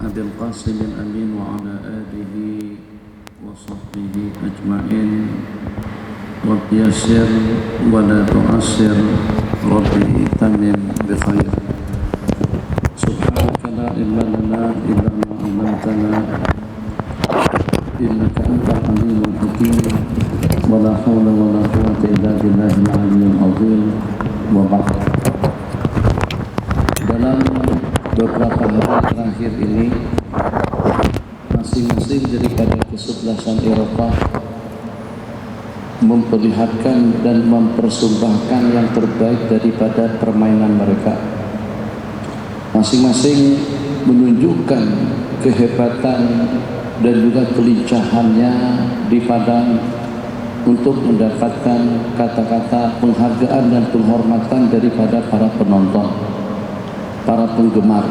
أبي القاسم الأمين وعلى آله وصحبه أجمعين. رب يسر ولا تعسر، رب تمم بخير. سبحانك لا علم لنا إلا ما علمتنا إنك أنت العليم الحكيم. ولا حول ولا قوة إلا بالله العلي العظيم. وبعد. Dalam beberapa hari terakhir ini, masing-masing daripada kesebelasan Eropah memperlihatkan dan mempersembahkan yang terbaik daripada permainan mereka. Masing-masing menunjukkan kehebatan dan juga kelincahannya di padang untuk mendapatkan kata-kata penghargaan dan penghormatan daripada para penonton, para penggemar.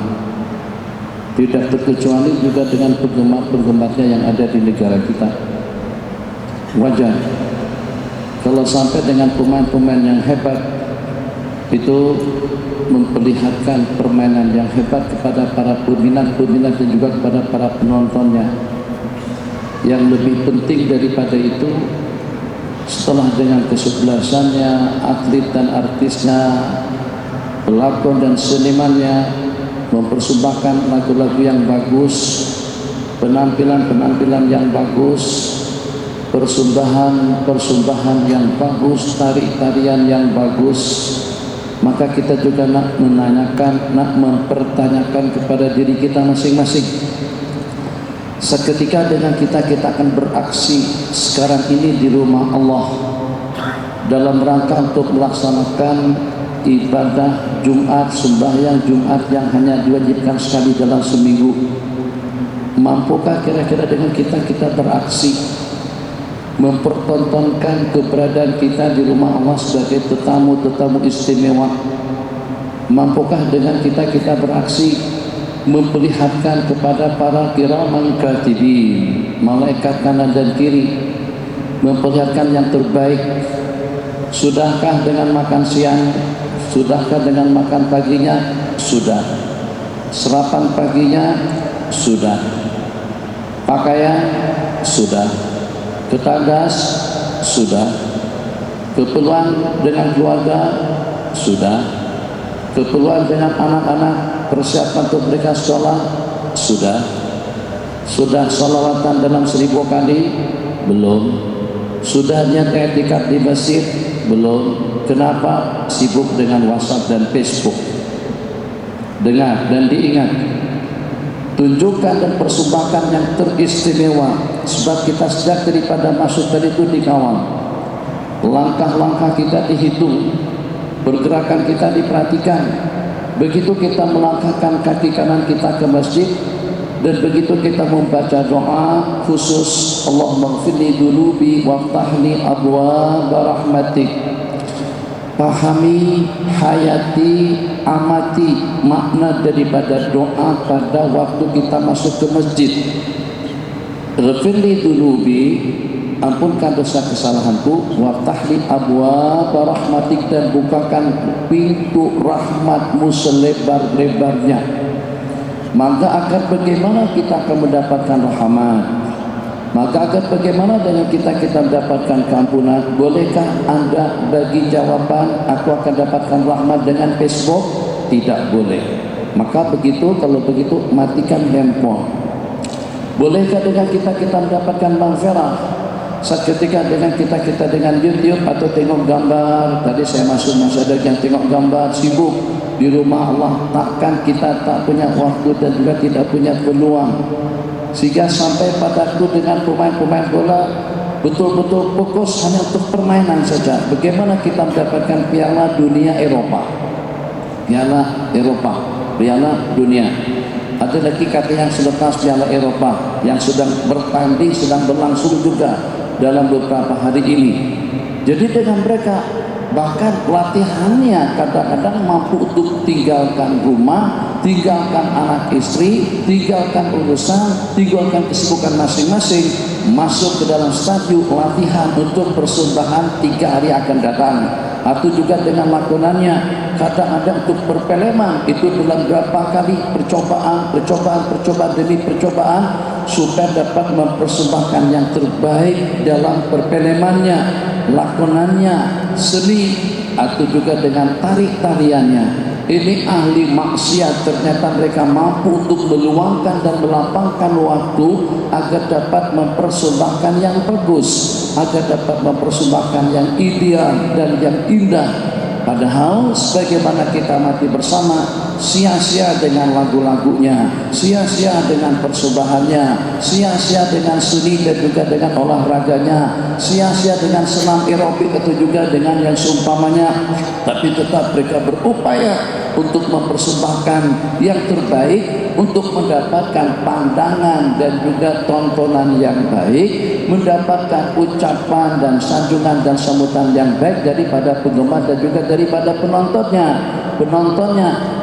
Tidak terkecuali juga dengan penggemar-penggemarnya yang ada di negara kita. Wajar kalau sampai dengan pemain-pemain yang hebat itu memperlihatkan permainan yang hebat kepada para peminat-peminat dan juga kepada para penontonnya. Yang lebih penting daripada itu, setelah dengan kesebelasannya, atlet dan artisnya, pelakon dan senimannya mempersembahkan lagu-lagu yang bagus, penampilan-penampilan yang bagus, persembahan yang bagus, tari-tarian yang bagus, maka kita juga nak mempertanyakan kepada diri kita masing-masing. Seketika dengan kita akan beraksi sekarang ini di rumah Allah dalam rangka untuk melaksanakan ibadah Jumat, sembahyang Jumat yang hanya diwajibkan sekali dalam seminggu. Mampukah kira-kira dengan kita beraksi mempertontonkan keberadaan kita di rumah Allah sebagai tetamu istimewa? Mampukah dengan kita beraksi memperlihatkan kepada para kiraman katibin, malaikat kanan dan kiri, memperlihatkan yang terbaik? Sudahkah dengan makan siang? Sudahkah dengan makan paginya? Sudah. Sarapan paginya? Sudah. Pakaian? Sudah. Ketandas? Sudah. Keperluan dengan keluarga? Sudah. Keperluan dengan anak-anak, persiapan untuk mereka sekolah? Sudah. Sudah salawatan dalam 1000 kali? Belum. Sudah niat i'tikaf di masjid? Belum. Kenapa? Sibuk dengan WhatsApp dan Facebook. Dengar dan diingat, tunjukkan dan persembahkan yang teristimewa, sebab kita sejak daripada masuk tadi itu dikawal. Langkah-langkah kita dihitung, pergerakan kita diperhatikan. Begitu kita melangkahkan kaki kanan kita ke masjid, dan begitu kita membaca doa khusus, Allahumma ghfirli dunubi waftahli abwaaba rahmatik. Pahami, hayati, amati makna daripada doa pada waktu kita masuk ke masjid. Ghfirli dunubi, ampunkan dosa kesalahanku, waftahli abwaaba rahmatik, dan bukakan pintu rahmatmu selebar-lebarnya. Maka akan bagaimana kita akan mendapatkan rahmat? Maka akan bagaimana dengan kita mendapatkan keampunan? Bolehkah Anda bagi jawaban aku akan dapatkan rahmat dengan Facebook? Tidak boleh. Maka begitu, kalau begitu matikan handphone. Bolehkah dengan kita mendapatkan maghfirah? Seketika dengan kita dengan YouTube atau tengok gambar. Tadi saya masuk ada yang tengok gambar, sibuk di rumah Allah. Takkan kita tak punya waktu dan juga tidak punya peluang, sehingga sampai pada waktu dengan pemain-pemain bola betul-betul fokus hanya untuk permainan saja. Bagaimana kita mendapatkan piala dunia Eropah, piala Eropah, piala dunia? Ada lagi kata yang selepas piala Eropah yang sedang bertanding, sedang berlangsung juga dalam beberapa hari ini. Jadi dengan mereka bahkan latihannya kadang-kadang mampu untuk tinggalkan rumah, tinggalkan anak istri, tinggalkan urusan, tinggalkan kesibukan masing-masing, masuk ke dalam stadion latihan untuk persembahan 3 hari akan datang. atau juga dengan lakonannya. Kadang-kadang untuk berpeleman itu dalam berapa kali percobaan demi percobaan supaya dapat mempersembahkan yang terbaik dalam perpelemannya, lakonannya, seni, atau juga dengan tarik-tariannya. Ini ahli maksiat, ternyata mereka mampu untuk meluangkan dan melapangkan waktu agar dapat mempersembahkan yang bagus, agar dapat mempersembahkan yang ideal dan yang indah. Padahal sebagaimana kita mati bersama, sia-sia dengan lagu-lagunya, sia-sia dengan persembahannya, sia-sia dengan seni dan juga dengan olahraganya, sia-sia dengan senam aerobik atau juga dengan yang seumpamanya. Tapi tetap mereka berupaya untuk mempersembahkan yang terbaik, untuk mendapatkan pandangan dan juga tontonan yang baik, mendapatkan ucapan dan sanjungan dan sambutan yang baik daripada penggemar dan juga daripada penontonnya.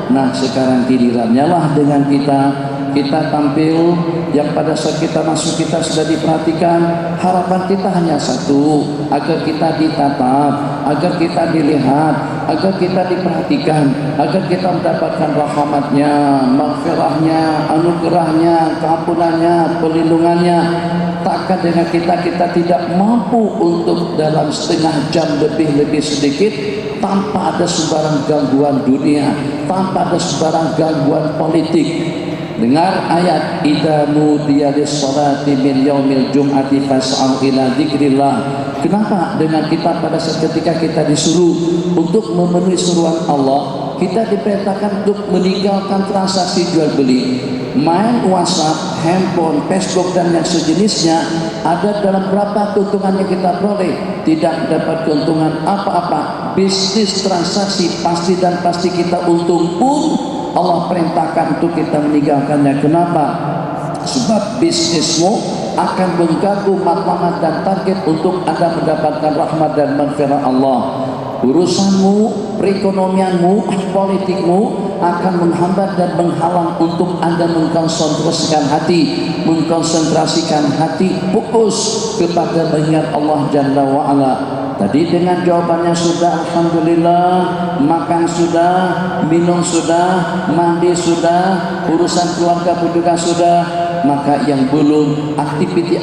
Nah, sekarang gilirannya lah dengan kita tampil yang pada saat kita masuk kita sudah diperhatikan. Harapan kita hanya satu, agar kita ditatap, agar kita dilihat, agar kita diperhatikan, agar kita mendapatkan rahmatnya, maghfirahnya, anugerahnya, keampunannya, perlindungannya. Takkan dengan kita tidak mampu untuk dalam setengah jam lebih sedikit tanpa ada sebarang gangguan dunia, tanpa ada sebarang gangguan politik. Dengar ayat idza nudiya lis-salati min yaumil jum'ati fas'au ila dzikrillah. Kenapa dengan kita pada saat ketika kita disuruh untuk memenuhi seruan Allah, kita diperintahkan untuk meninggalkan transaksi jual beli, main WhatsApp, handphone, Facebook dan yang sejenisnya. Ada dalam berapa keuntungan yang kita peroleh? Tidak dapat keuntungan apa-apa. Bisnis transaksi pasti dan pasti kita untung pun Allah perintahkan untuk kita meninggalkannya. Kenapa? Sebab bisnismu akan mengganggu matlamat dan target untuk Anda mendapatkan rahmat dan maghfirah Allah. Urusanmu, perekonomianmu, politikmu akan menghambat dan menghalang untuk Anda mengkonsentrasikan hati, fokus kepada mengingat Allah Jalla wa'ala. Tadi dengan jawabannya sudah, alhamdulillah, makan sudah, minum sudah, mandi sudah, urusan keluarga pun juga sudah. Maka yang belum, aktiviti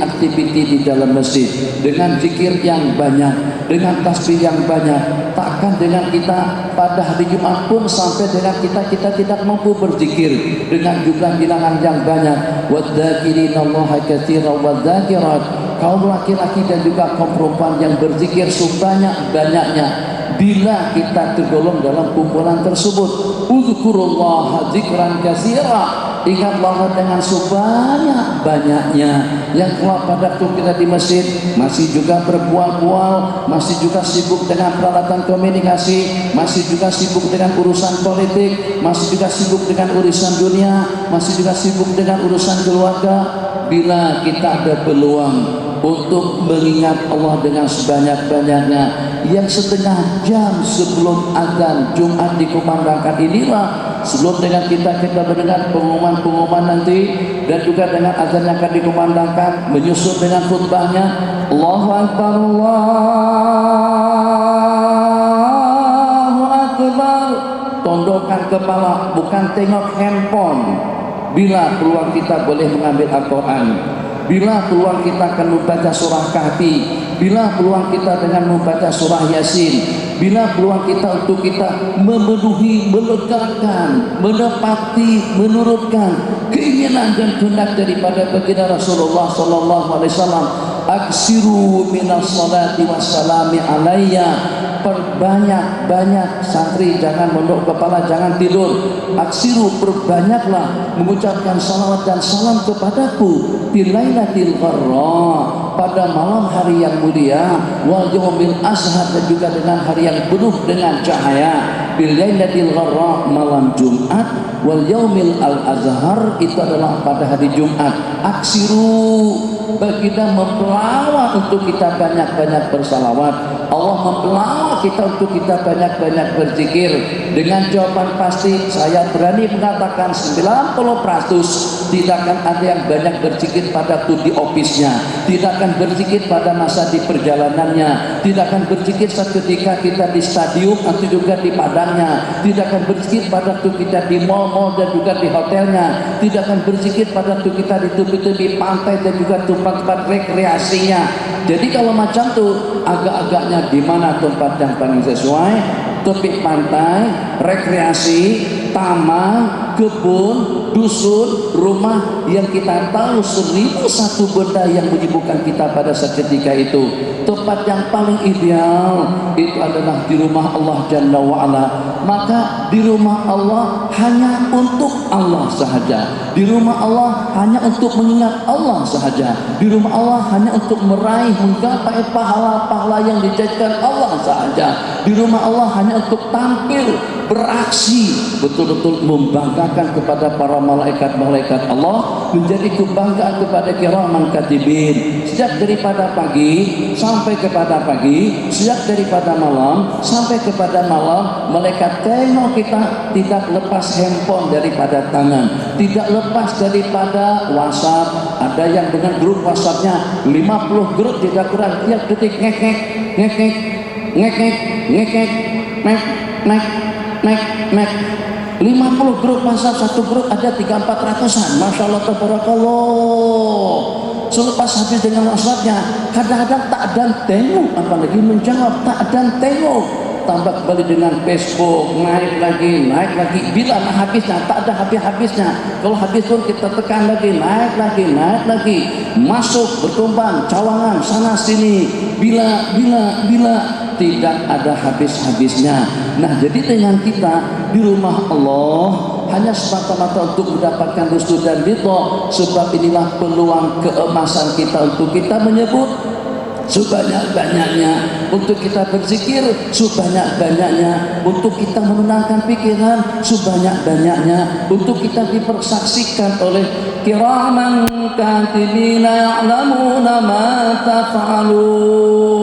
di dalam masjid dengan zikir yang banyak, dengan tasbih yang banyak. Takkan dengan kita pada hari Jumat pun sampai dengan kita tidak mampu berzikir dengan jumlah bilangan yang banyak. Wadzakirinallaha katsiran wadzakirat. Kaum laki-laki dan juga kaum perempuan yang berzikir sebanyak-banyaknya. Bila kita tergolong dalam kumpulan tersebut, uzkurullaha dzikran katsira. Ingatlah dengan sebanyak-banyaknya. Yang keluar pada waktu kita di masjid masih juga berbual-bual, masih juga sibuk dengan peralatan komunikasi, masih juga sibuk dengan urusan politik, masih juga sibuk dengan urusan dunia, masih juga sibuk dengan urusan keluarga. Bila kita ada peluang untuk mengingat Allah dengan sebanyak-banyaknya, yang setengah jam sebelum azan Jumat dikumandangkan inilah, sebelum dengan kita mendengar pengumuman nanti dan juga dengan azan yang akan dikumandangkan, menyusul dengan khutbahnya. Allahu Akbar, Allahu Akbar. Tundukkan kepala, bukan tengok handphone. Bila peluang kita boleh mengambil Al-Quran, bila peluang kita akan membaca surah Kahfi, bila peluang kita dengan membaca surah Yasin, bila peluang kita untuk kita memenuhi, melegakan, menepati, menurutkan keinginan dan kehendak daripada baginda Rasulullah sallallahu alaihi wasallam. Aksiru minas salati wassalami alayya. Perbanyak santri, jangan mondok kepala, jangan tidur. Aksiru, perbanyaklah mengucapkan salawat dan salam kepadaku di lailatul gharra, pada malam hari yang mulia, wal yaumil ashar, dan juga dengan hari yang penuh dengan cahaya. Bil lailatul gharra, malam Jumat, wal yaumil al-azhar, itu adalah pada hari Jumat. Aksiru, baginda mempelawak untuk kita banyak-banyak bersalawat. Allah mempelawak Allah kita untuk kita banyak-banyak berzikir. Dengan jawaban pasti saya berani mengatakan 90% tidak akan ada yang banyak berzikir pada tuh di office-nya, tidak akan berzikir pada masa di perjalanannya, tidak akan berzikir saat ketika kita di stadium atau juga di padangnya, tidak akan berzikir pada tuh kita di mall-mall dan juga di hotelnya, tidak akan berzikir pada tuh kita di tepi-tepi pantai dan juga tempat-tempat rekreasinya. Jadi kalau macam tuh agak-agaknya di mana tempat yang paling sesuai? Tepi pantai, rekreasi, taman, kebun, dusun, rumah yang kita tahu 1001 benda yang menyibukkan kita pada seketika itu. Tempat yang paling ideal itu adalah di rumah Allah Jalla wa'ala. Maka di rumah Allah hanya untuk Allah sahaja. Di rumah Allah hanya untuk mengingat Allah sahaja. Di rumah Allah hanya untuk meraih menggapai pahala-pahala yang dijanjikan Allah sahaja. Di rumah Allah hanya untuk tampil, beraksi, betul-betul membanggakan kepada para malaikat-malaikat Allah, menjadi kebanggaan kepada kiraman katibin. Sejak daripada pagi sampai kepada pagi, sejak daripada malam sampai kepada malam, malaikat tengok kita tidak lepas handphone daripada tangan, tidak lepas daripada WhatsApp. Ada yang dengan grup WhatsAppnya 50 grup tidak kurang, tiap detik ngek-ngek, ngek-ngek, ngek-ngek, ngek-ngek, mek 50 grup WhatsApp, satu grup ada 300-400an. Masya Allah, tabarakallah. Selepas habis dengan WhatsAppnya, kadang-kadang tak ada tengok, apalagi menjawab, tak ada tengok. Tambah kembali dengan Facebook, naik lagi. Bila habisnya, tak ada habis-habisnya. Kalau habis pun kita tekan lagi, naik lagi. Masuk, berkembang, cawangan, sana sini. Bila tidak ada habis-habisnya. Nah, jadi dengan kita di rumah Allah hanya semata-mata untuk mendapatkan restu dan ridha. Sebab inilah peluang keemasan kita untuk kita menyebut sebanyak-banyaknya, untuk kita berzikir sebanyak-banyaknya, untuk kita menenangkan pikiran sebanyak-banyaknya, untuk kita dipersaksikan oleh kiraman katibina ya'lamuna ma taf'alun.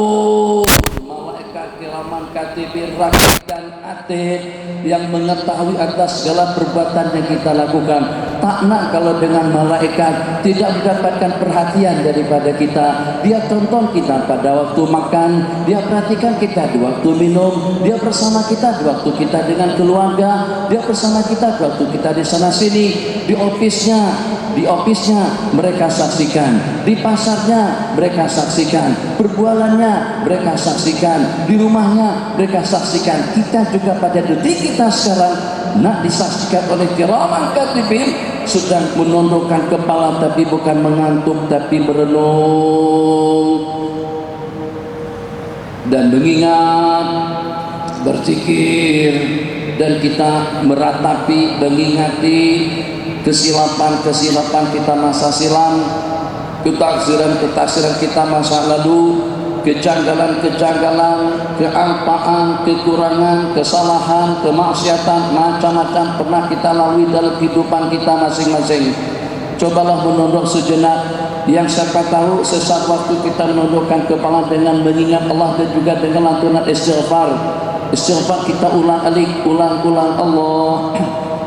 Malaikat kiraman katibin rakib dan atid yang mengetahui atas segala perbuatan yang kita lakukan. Tak nak kalau dengan malaikat tidak mendapatkan perhatian daripada kita. Dia tonton kita pada waktu makan, dia perhatikan kita di waktu minum, dia bersama kita di waktu kita dengan keluarga, dia bersama kita di waktu kita di sana sini, di ofisnya mereka saksikan, di pasarnya mereka saksikan, perbualannya mereka saksikan, di rumahnya mereka saksikan. Kita juga pada detik kita sekarang nak disaksikan oleh kiraman katibin, sedang menundukkan kepala tapi bukan mengantuk tapi merenung dan mengingat, berzikir, dan kita meratapi, mengingati kesilapan kita masa silam, ketaksiran kita masa lalu, kejanggalan, keampaan, kekurangan, kesalahan, kemaksiatan, macam-macam pernah kita lalui dalam kehidupan kita masing-masing. Cobalah menunduk sejenak, yang siapa tahu sesaat waktu kita menundukkan kepala dengan mengingat Allah dan juga dengan lantunan istighfar kita ulang-alik, ulang-ulang Allah.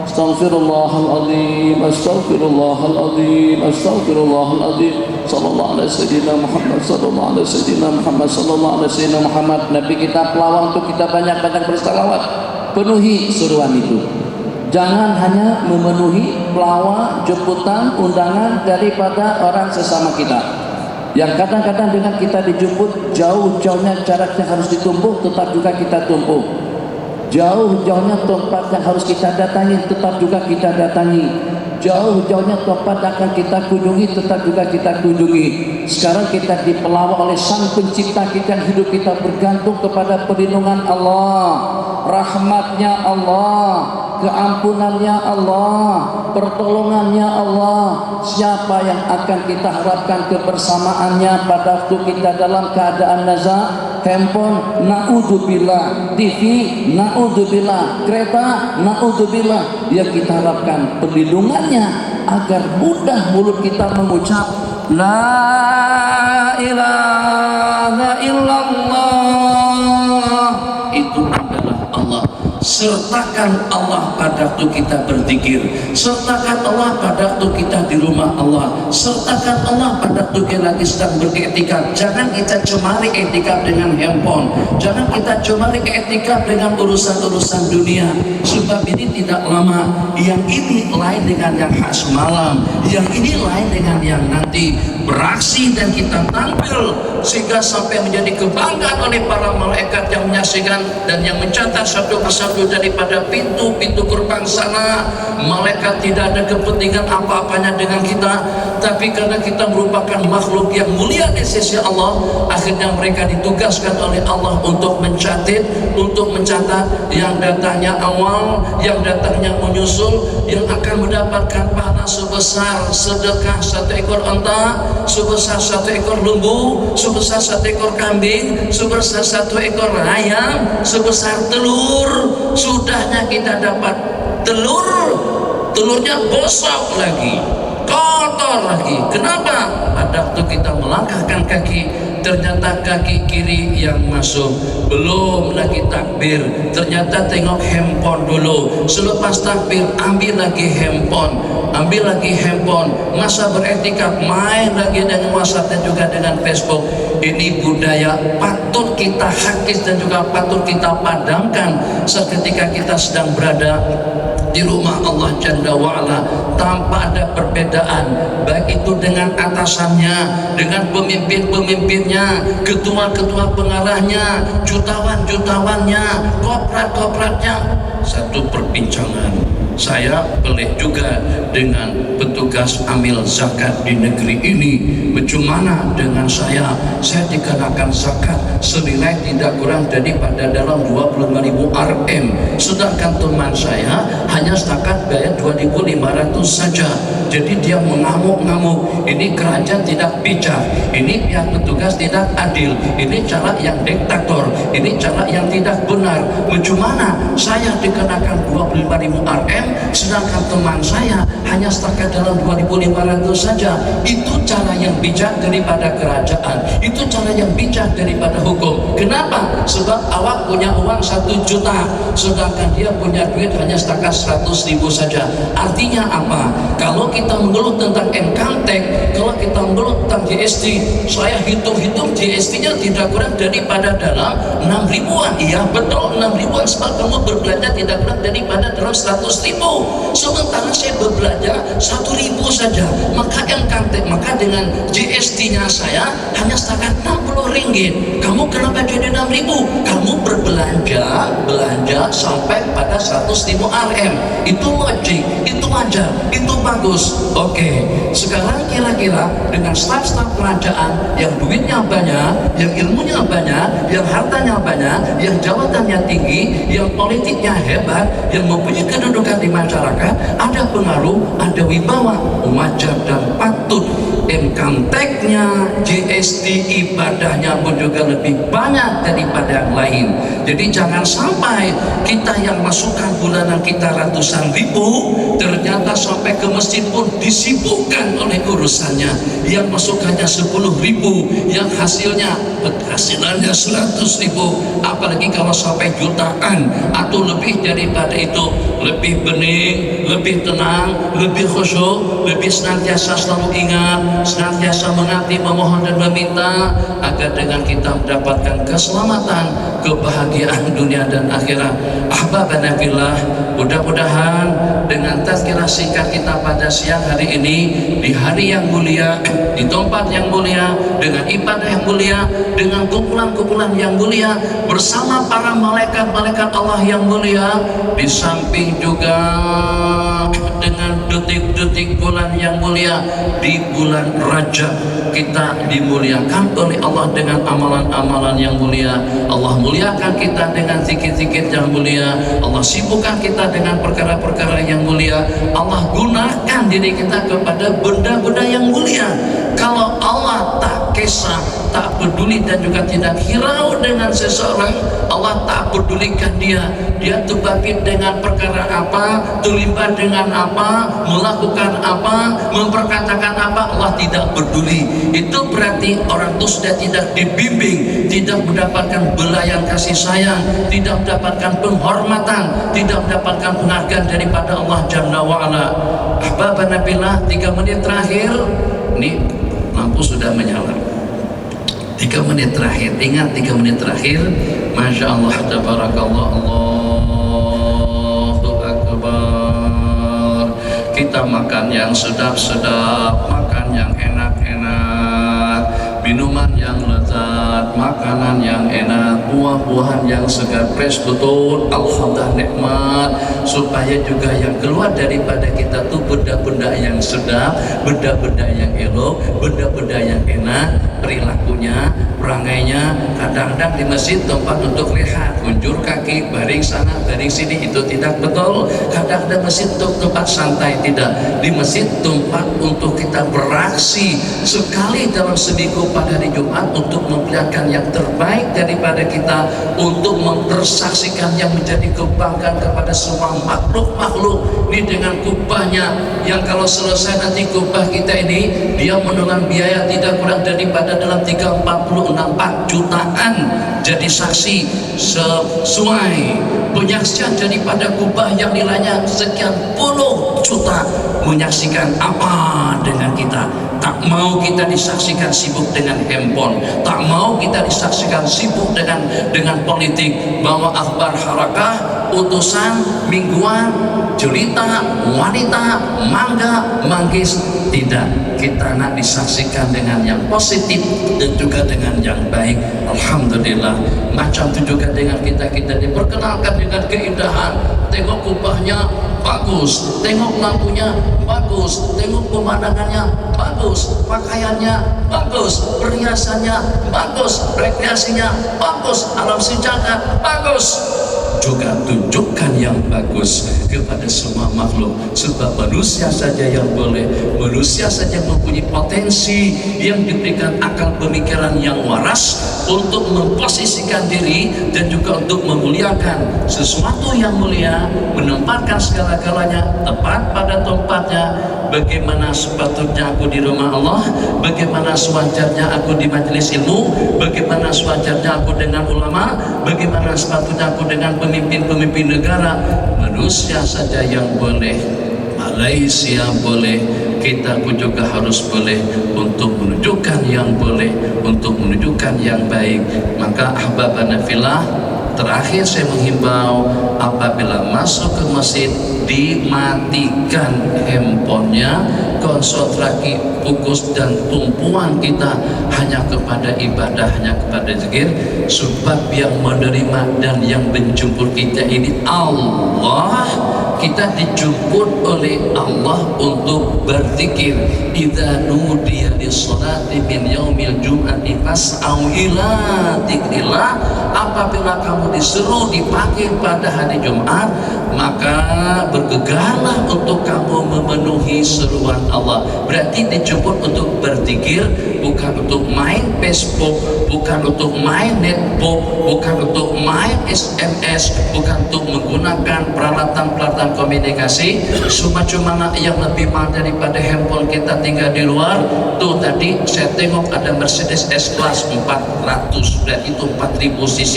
Astaghfirullahaladzim, astaghfirullahaladzim, astaghfirullahaladzim. Sallallahu alaihi sayyidina Muhammad, sallallahu alaihi sayyidina Muhammad, sallallahu alaihi sayyidina Muhammad. Nabi kita pelawang untuk kita banyak-banyak bersalawat. Penuhi seruan itu. Jangan hanya memenuhi pelawak, jemputan, undangan daripada orang sesama kita. Yang kadang-kadang dengan kita dijemput, jauh-jauhnya jaraknya harus ditempuh, tetap juga kita tempuh. Jauh-jauhnya tempat yang harus kita datangi, tetap juga kita datangi. Jauh-jauhnya tempat akan kita kunjungi, tetap juga kita kunjungi. Sekarang kita dipelawak oleh Sang Pencipta kita, hidup kita bergantung kepada perlindungan Allah, rahmatnya Allah, keampunannya Allah, pertolongannya Allah. Siapa yang akan kita harapkan kebersamaannya pada waktu kita dalam keadaan nazar? Handphone, naudzubillah. TV, naudzubillah. Kereta, naudzubillah. Yang kita harapkan perlindungannya agar mudah mulut kita mengucap La ilaha illallah sertakan Allah pada waktu kita berzikir, sertakan Allah pada waktu kita di rumah Allah, sertakan Allah pada waktu kita lagi sedang beriktikaf. Jangan kita cemari iktikaf dengan handphone, jangan kita cemari iktikaf dengan urusan-urusan dunia, sebab ini tidak lama. Yang ini lain dengan yang khas malam, yang ini lain dengan yang nanti beraksi dan kita tampil sehingga sampai menjadi kebanggaan oleh para malaikat yang menyaksikan dan yang mencatat satu persatu daripada pintu-pintu gerbang sana. Malaikat tidak ada kepentingan apa-apanya dengan kita, tapi karena kita merupakan makhluk yang mulia di sisi Allah, akhirnya mereka ditugaskan oleh Allah untuk mencatat yang datangnya awal, yang datangnya menyusul, yang akan mendapatkan pahala sebesar sedekah satu ekor unta, sebesar satu ekor lembu, sebesar satu ekor kambing, sebesar satu ekor ayam, sebesar telur. Sudahnya kita dapat telurnya bosok lagi, kotor lagi. Kenapa? Pada waktu kita melangkahkan kaki, ternyata kaki kiri yang masuk, belum lagi takbir, ternyata tengok handphone dulu. Selepas takbir ambil lagi handphone, masa beriktikaf main lagi dengan WhatsApp dan juga dengan Facebook. Ini budaya patut kita hakis dan juga patut kita padamkan seketika kita sedang berada di rumah Allah Jalla wa'ala, tanpa ada perbedaan, baik itu dengan atasannya, dengan pemimpin-pemimpinnya, ketua-ketua pengarahnya, jutawan-jutawannya, koprat-kopratnya. Satu perbincangan, saya pelik juga dengan petugas amil zakat di negeri ini. Bagaimana dengan saya dikenakan zakat senilai tidak kurang daripada dalam 25.000 RM, sedangkan teman saya hanya setakat bayar 2.500 saja. Jadi dia mengamuk-ngamuk, ini kerajaan tidak bijak, ini pihak petugas tidak adil, ini cara yang diktator, ini cara yang tidak benar. Bagaimana saya dikenakan 25.000 RM sedangkan teman saya hanya setakat dalam 2.500 saja? Itu cara yang bijak daripada kerajaan, itu cara yang bijak daripada hukum. Kenapa? Sebab awak punya uang 1 juta sedangkan dia punya duit hanya setakat 100.000 saja. Artinya apa? Kalau kita mengeluh tentang income tax, kalau kita mengeluh tentang GST, saya hitung-hitung GST-nya tidak kurang daripada dalam 6 ribuan. Iya betul, 6 ribuan, sebab kamu berbelanja tidak kurang daripada dalam 100.000, sementara saya berbelanja 1.000 saja. Maka income tax, maka dengan GST-nya saya hanya setakat 60 ringgit. Kamu kenapa jadi 6.000? Kamu belanja sampai pada 100.000 RM. Itu logik, itu wajar, itu bagus. Oke, sekarang kira-kira dengan staf-staf kerajaan yang duitnya banyak, yang ilmunya banyak, yang hartanya banyak, yang jabatannya tinggi, yang politiknya hebat, yang mempunyai kedudukan di masyarakat, ada pengaruh, ada wibawa, wajar dan patut income tax-nya, GST ibadahnya pun juga lebih banyak daripada yang lain. Jadi jangan sampai kita yang masukkan bulanan kita ratusan ribu, ternyata sampai ke masjid pun disibukkan oleh urusannya. Yang masukkannya 10.000, yang penghasilannya 100.000, apalagi kalau sampai jutaan atau lebih daripada itu. Lebih bening, lebih tenang, lebih khusyuk, lebih senantiasa selalu ingat, senantiasa mengerti, memohon dan meminta agar dengan kita mendapatkan keselamatan, kebahagiaan dunia dan akhirat. Ahbabana fillah, mudah-mudahan dengan tazkirah singkat kita pada siang hari ini, di hari yang mulia, di tempat yang mulia, dengan ibadah yang mulia, dengan kumpulan-kumpulan yang mulia, bersama para malaikat-malaikat Allah yang mulia, di samping juga dengan detik-detik bulan yang mulia, di bulan Rajab kita dimuliakan oleh Allah dengan amalan-amalan yang mulia. Allah muliakan kita dengan zikir-zikir yang mulia, Allah sibukkan kita dengan perkara-perkara yang mulia, Allah gunakan diri kita kepada benda-benda yang mulia. Kalau Allah tak resah, tak peduli dan juga tidak hirau dengan seseorang, Allah tak pedulikan dia terbabit dengan perkara apa, terlibat dengan apa, melakukan apa, memperkatakan apa, Allah tidak peduli. Itu berarti orang itu sudah tidak dibimbing, tidak mendapatkan belayan kasih sayang, tidak mendapatkan penghormatan, tidak mendapatkan penghargaan daripada Allah Jalla wa'ala. Ahbabana billah, 3 menit terakhir. Ini lampu sudah menyala. 3 menit terakhir, ingat 3 menit terakhir. Masya Allah, tabarakallah, Allahu Akbar. Kita makan yang sedap-sedap, makan yang enak-enak, minuman yang lezat, makanan yang enak, buah-buahan yang segar, fresh betul, alhamdulillah nikmat, supaya juga yang keluar daripada kita tuh benda-benda yang sedap, benda-benda yang elok, benda-benda yang enak, perilakunya, perangainya. Kadang-kadang di masjid tempat untuk rehat, unjur kaki, baring sana, baring sini, itu tidak betul. Kadang-kadang masjid untuk tempat santai, tidak. Di masjid tempat untuk kita beraksi sekali dalam seminggu pada hari Jumat untuk memperlihatkan yang terbaik daripada kita, untuk mempersaksikan yang menjadi kebanggaan kepada semua makhluk-makhluk ini dengan kubahnya, yang kalau selesai nanti kubah kita ini dia menelan biaya tidak kurang daripada dalam 3-4 jutaan jadi saksi sesuai penyaksian daripada kubah yang nilainya sekian puluh juta, menyaksikan apa dengan kita. Tak mau kita disaksikan sibuk dengan handphone, tak mau kita disaksikan sibuk dengan politik, bawa akhbar harakah, utusan, mingguan, jelita, wanita, mangga, manggis. Tidak, kita nak disaksikan dengan yang positif dan juga dengan yang baik. Alhamdulillah. Macam itu juga dengan kita diperkenalkan dengan keindahan. Tengok kubahnya bagus, tengok lampunya bagus, tengok pemandangannya bagus, pakaiannya bagus, perhiasannya bagus, rekreasinya bagus, alam sejagat bagus. Juga tunjukkan yang bagus kepada semua makhluk, sebab manusia saja yang boleh, manusia saja mempunyai potensi yang diberikan akal pemikiran yang waras untuk memposisikan diri dan juga untuk memuliakan sesuatu yang mulia, menempatkan segala-galanya tepat pada tempatnya. Bagaimana sepatutnya aku di rumah Allah, bagaimana sewajarnya aku di majelis ilmu, bagaimana sewajarnya aku dengan ulama, bagaimana sepatutnya aku dengan pemimpin-pemimpin negara. Manusia saja yang boleh, Malaysia boleh, kita pun juga harus boleh untuk menunjukkan yang boleh, untuk menunjukkan yang baik. Maka ahbabana fillah, terakhir saya menghimbau, apabila masuk ke masjid dimatikan handphonenya, konsentrasi fokus dan tumpuan kita hanya kepada ibadah, hanya kepada zikir, sebab yang menerima dan yang menjemput kita ini Allah. Kita dijemput oleh Allah untuk berzikir. Idza nudiya lis-salati min yaumil jum'ati fas'au ila dzikrillah. Apabila kamu disuruh dipanggil pada hari Jumat, maka bergegarlah untuk kamu memenuhi seruan Allah. Berarti dijemput untuk berzikir, bukan untuk main Facebook, bukan untuk main netbook, bukan untuk main SMS, bukan untuk menggunakan peralatan-peralatan komunikasi cuma-cuma yang lebih mahal daripada handphone kita tinggal di luar. Tuh tadi saya tengok ada Mercedes S-Class 400, dan itu 4000 cc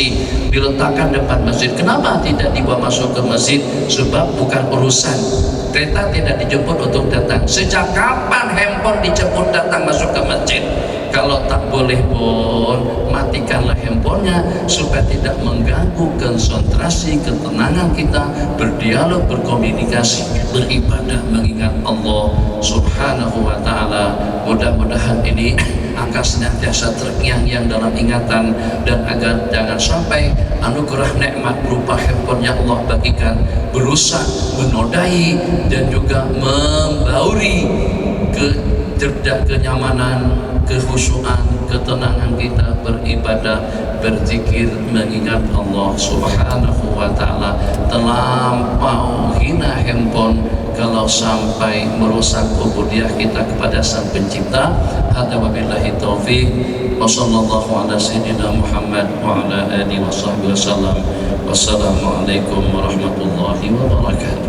diletakkan depan masjid. Kenapa tidak dibawa masuk ke masjid? Sebab bukan urusan. Kereta tidak dijemput untuk datang. Sejak kapan handphone dijemput datang masuk ke masjid? Kalau tak boleh pun matikanlah handphonenya supaya tidak mengganggu konsentrasi, ketenangan kita berdialog, berkomunikasi, beribadah, mengingat Allah Subhanahu wa ta'ala. Mudah-mudahan ini akan senantiasa terngiang-ngiang dalam ingatan, dan agar jangan sampai anugerah nikmat berupa handphone yang Allah bagikan berusak, menodai dan juga membauri kenyamanan, kehusuan, ketenangan kita beribadah berzikir mengingat Allah Subhanahu wa Ta'ala. Terlampau hina handphone kalau sampai merusak ubudiyah kita kepada Sang Pencipta. Hadza wabillahi taufik. Wassallallahu ala sayyidina Muhammad wa ala alihi wa sahbihi wasallam. Wassalamualaikum warahmatullahi wabarakatuh.